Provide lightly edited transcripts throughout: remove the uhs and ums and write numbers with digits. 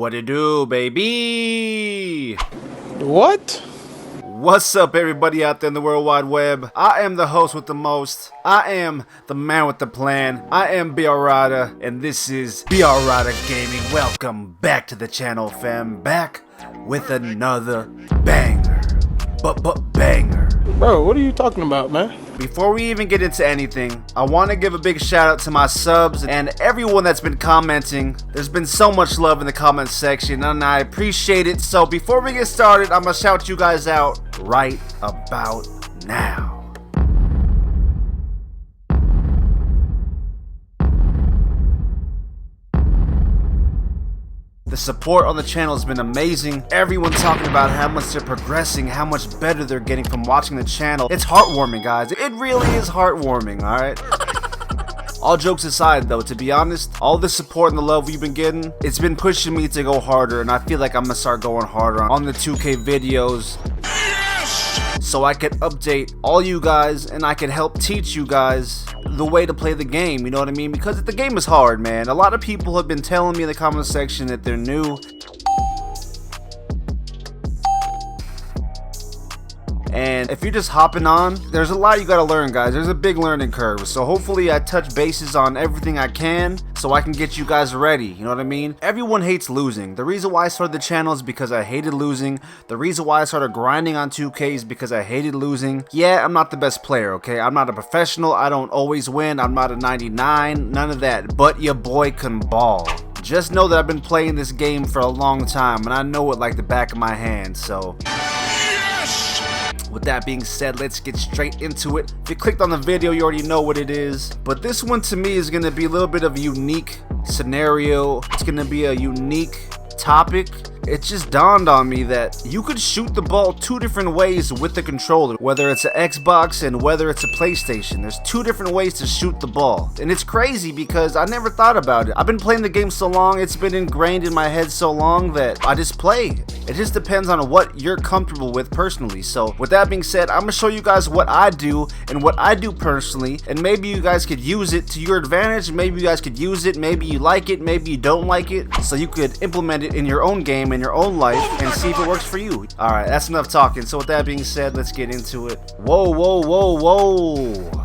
What it do, baby? What? What's up, everybody out there in the World Wide Web? I am the host with the most. I am the man with the plan. I am BR.Rider, and this is BR.Rider.Gaming. Welcome back to the channel, fam. Back with another banger. Banger. Bro, what are you talking about, man? Before we even get into anything, I want to give a big shout out to my subs and everyone that's been commenting. There's been so much love in the comment section and I appreciate it. So before we get started, I'm going to shout you guys out right about now. The support on the channel has been amazing. Everyone talking about how much they're progressing, how much better they're getting from watching the channel. It's heartwarming, guys. It really is heartwarming, alright? All jokes aside, though, to be honest, all the support and the love we've been getting, it's been pushing me to go harder, and I feel like I'm gonna start going harder on the 2K videos. So I can update all you guys, and I can help teach you guys the way to play the game, you know what I mean? Because the game is hard, man. A lot of people have been telling me in the comment section that they're new. And if you're just hopping on, there's a lot you gotta learn, guys. There's a big learning curve. So hopefully I touch bases on everything I can so I can get you guys ready, you know what I mean? Everyone hates losing. The reason why I started the channel is because I hated losing. The reason why I started grinding on 2K is because I hated losing. Yeah, I'm not the best player, okay? I'm not a professional. I don't always win. I'm not a 99. None of that. But your boy can ball. Just know that I've been playing this game for a long time and I know it like the back of my hand, so... With that being said, let's get straight into it. If you clicked on the video, you already know what it is. But this one to me is going to be a little bit of a unique scenario. It's going to be a unique topic. It just dawned on me that you could shoot the ball two different ways with the controller, whether it's an Xbox and whether it's a PlayStation. There's two different ways to shoot the ball, and it's crazy because I never thought about it. I've been playing the game so long, it's been ingrained in my head so long that I just play. It just depends on what you're comfortable with personally. So with that being said, I'm gonna show you guys what I do and what I do personally, and maybe you guys could use it to your advantage. Maybe you guys could use it, maybe you like it, maybe you don't like it, so you could implement it in your own game, in your own life, and see if it works for you. Alright, that's enough talking. So with that being said, let's get into it. Whoa,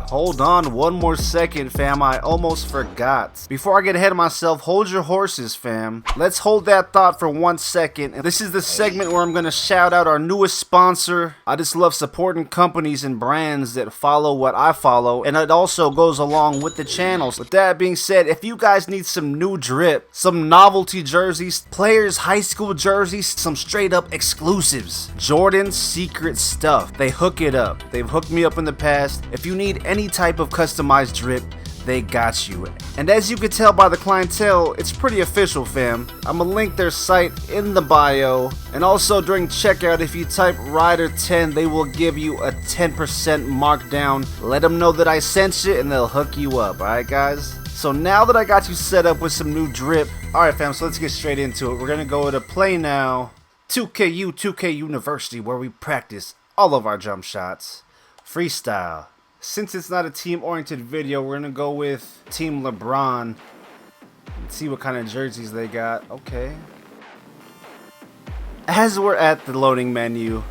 hold on one more second, fam. I almost forgot. Before I get ahead of myself, hold your horses, fam. Let's hold that thought for 1 second. This is the segment where I'm gonna shout out our newest sponsor. I just love supporting companies and brands that follow what I follow, and it also goes along with the channels. With that being said, if you guys need some new drip, some novelty jerseys, players high school jerseys, some straight up exclusives, Jordan's secret stuff, they hook it up. They've hooked me up in the past. If you need any type of customized drip, they got you. And as you can tell by the clientele, it's pretty official, fam. I'm gonna link their site in the bio, and also during checkout, if you type Rider10, they will give you a 10% markdown. Let them know that I sent you and they'll hook you up. Alright, guys? So now that I got you set up with some new drip, alright fam, so let's get straight into it. We're gonna go to Play Now, 2K University, where we practice all of our jump shots. Freestyle. Since it's not a team-oriented video, we're gonna go with Team LeBron and see what kind of jerseys they got. Okay. As we're at the loading menu,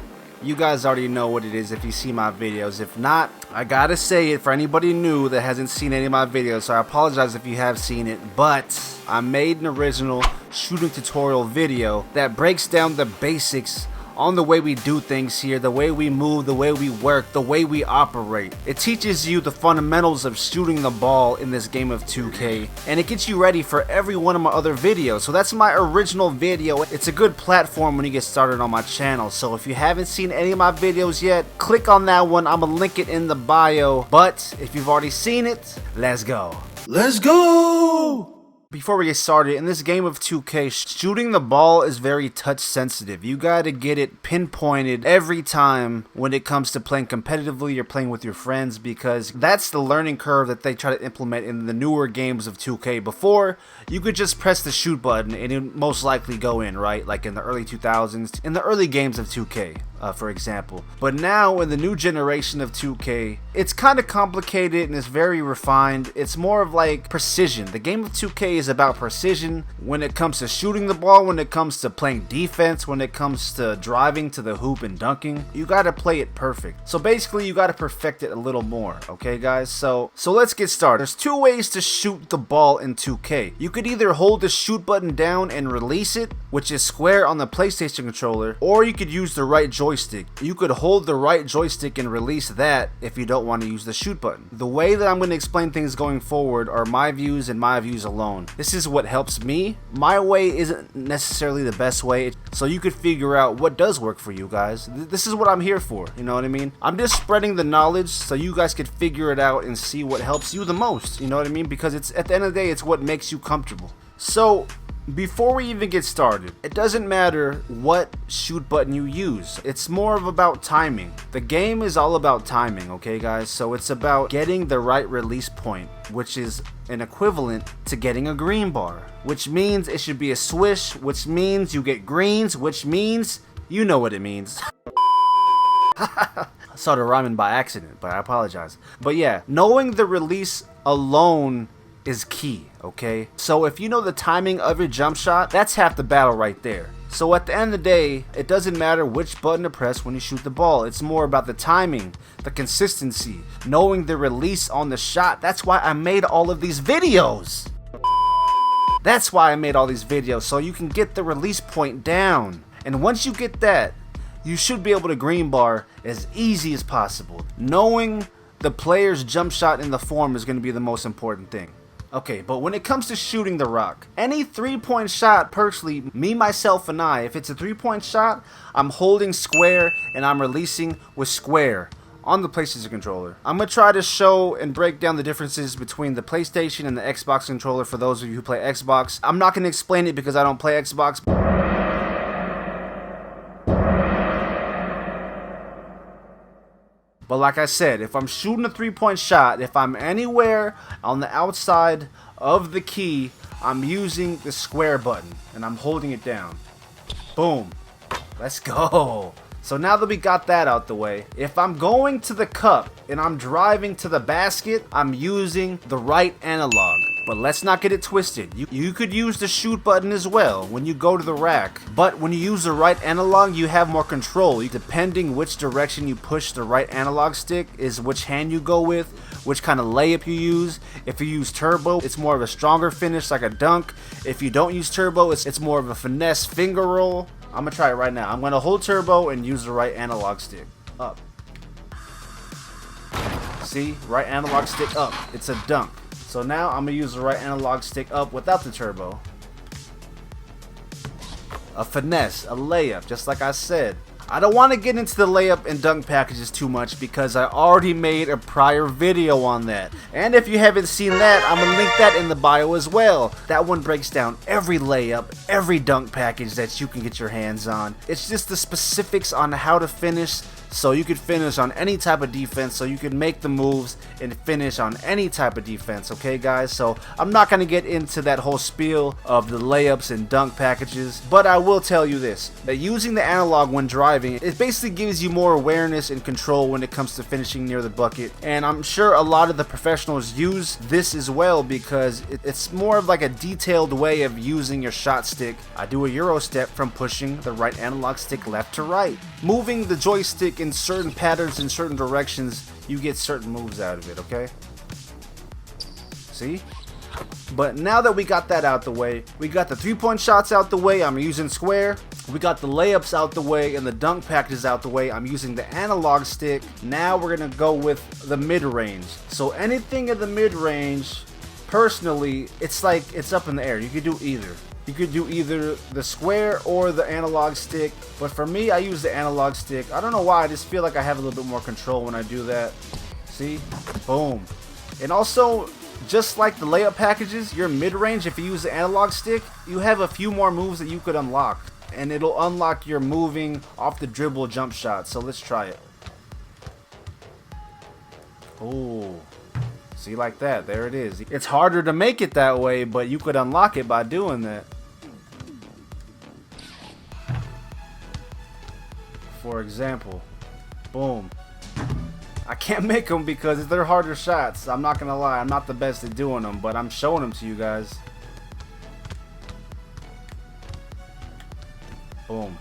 you guys already know what it is if you see my videos. If not, I gotta say it for anybody new that hasn't seen any of my videos, so I apologize if you have seen it, but I made an original shooting tutorial video that breaks down the basics on the way we do things here, the way we move, the way we work, the way we operate. It teaches you the fundamentals of shooting the ball in this game of 2K, and it gets you ready for every one of my other videos. So that's my original video. It's a good platform when you get started on my channel. So if you haven't seen any of my videos yet, click on that one. I'm gonna link it in the bio. But if you've already seen it, let's go. Let's go! Before we get started, in this game of 2K, shooting the ball is very touch sensitive. You gotta get it pinpointed every time when it comes to playing competitively or playing with your friends, because that's the learning curve that they try to implement in the newer games of 2K. Before, you could just press the shoot button and it would most likely go in, right? Like in the early 2000s, in the early games of 2K. For example. But now in the new generation of 2K, it's kind of complicated and it's very refined. It's more of like precision. The game of 2K is about precision when it comes to shooting the ball, when it comes to playing defense, when it comes to driving to the hoop and dunking. You gotta play it perfect. So basically you gotta perfect it a little more, okay guys? So let's get started. There's two ways to shoot the ball in 2K. You could either hold the shoot button down and release it, which is square on the PlayStation controller, or you could use the right joystick. You could hold the right joystick and release that if you don't want to use the shoot button. The way that I'm going to explain things going forward are my views and my views alone. This is what helps me. My way isn't necessarily the best way, so you could figure out what does work for you guys. This is what I'm here for, you know what I mean? I'm just spreading the knowledge so you guys could figure it out and see what helps you the most, you know what I mean? Because it's at the end of the day, it's what makes you comfortable. So before we even get started, it doesn't matter what shoot button you use. It's more of about timing. The game is all about timing, okay guys? So it's about getting the right release point, which is an equivalent to getting a green bar, which means it should be a swish, which means you get greens, which means you know what it means. I started rhyming by accident, but I apologize. But yeah, knowing the release alone is key, okay? So if you know the timing of your jump shot, that's half the battle right there. So at the end of the day, it doesn't matter which button to press when you shoot the ball. It's more about the timing, the consistency, knowing the release on the shot. That's why I made all of these videos. That's why I made all these videos, so you can get the release point down. And once you get that, you should be able to green bar as easy as possible. Knowing the player's jump shot in the form is going to be the most important thing. Okay, but when it comes to shooting the rock, any 3-point shot, personally, me, myself, and I, if it's a 3-point shot, I'm holding square and I'm releasing with square on the PlayStation controller. I'm going to try to show and break down the differences between the PlayStation and the Xbox controller for those of you who play Xbox. I'm not going to explain it because I don't play Xbox. But like I said, if I'm shooting a 3-point shot, if I'm anywhere on the outside of the key, I'm using the square button and I'm holding it down. Boom. Let's go. So now that we got that out the way, if I'm going to the cup and I'm driving to the basket, I'm using the right analog. But let's not get it twisted. You could use the shoot button as well when you go to the rack. But when you use the right analog, you have more control. Depending which direction you push the right analog stick is which hand you go with, which kind of layup you use. If you use turbo, it's more of a stronger finish like a dunk. If you don't use turbo, it's more of a finesse finger roll. I'm going to try it right now. I'm going to hold turbo and use the right analog stick. Up. See? Right analog stick up. It's a dunk. So now I'm going to use the right analog stick up without the turbo. A finesse, a layup, just like I said. I don't want to get into the layup and dunk packages too much because I already made a prior video on that. And if you haven't seen that, I'm going to link that in the bio as well. That one breaks down every layup, every dunk package that you can get your hands on. It's just the specifics on how to finish, so you could finish on any type of defense, so you can make the moves and finish on any type of defense, okay guys? So I'm not going to get into that whole spiel of the layups and dunk packages, but I will tell you this, that using the analog when driving, it basically gives you more awareness and control when it comes to finishing near the bucket. And I'm sure a lot of the professionals use this as well because it's more of like a detailed way of using your shot stick. I do a Euro step from pushing the right analog stick left to right. Moving the joystick in certain patterns in certain directions, you get certain moves out of it, okay? See? But now that we got that out the way, we got the 3-point shots out the way, I'm using square. We got the layups out the way and the dunk packages out the way, I'm using the analog stick. Now we're gonna go with the mid-range. So anything in the mid-range, personally, it's like it's up in the air. You could do either. You could do either the square or the analog stick, but for me, I use the analog stick. I don't know why, I just feel like I have a little bit more control when I do that. See? Boom. And also, just like the layup packages, your mid-range, if you use the analog stick, you have a few more moves that you could unlock. And it'll unlock your moving off the dribble jump shot. So let's try it. Oh, see, like that. There it is. It's harder to make it that way, but you could unlock it by doing that. For example, boom. I can't make them because they're harder shots. I'm not gonna lie, I'm not the best at doing them, but I'm showing them to you guys. Boom.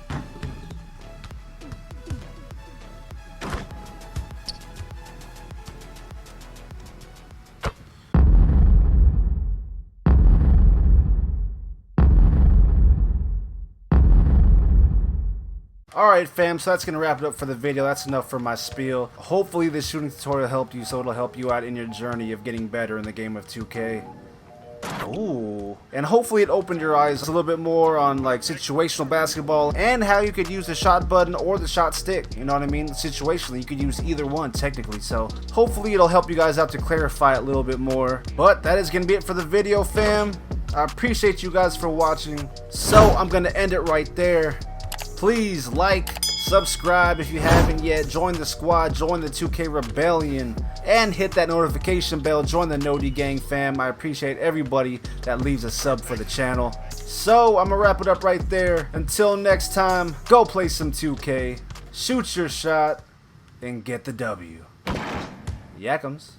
Alright fam, so that's going to wrap it up for the video. That's enough for my spiel. Hopefully this shooting tutorial helped you, so it'll help you out in your journey of getting better in the game of 2K. Ooh. And hopefully it opened your eyes a little bit more on like situational basketball and how you could use the shot button or the shot stick. You know what I mean? Situationally, you could use either one technically. So hopefully it'll help you guys out to clarify it a little bit more. But that is going to be it for the video fam. I appreciate you guys for watching. So I'm going to end it right there. Please like, subscribe if you haven't yet, join the squad, join the 2K Rebellion, and hit that notification bell, join the Nody Gang fam. I appreciate everybody that leaves a sub for the channel. So, I'm gonna wrap it up right there. Until next time, go play some 2K, shoot your shot, and get the W. Yakums.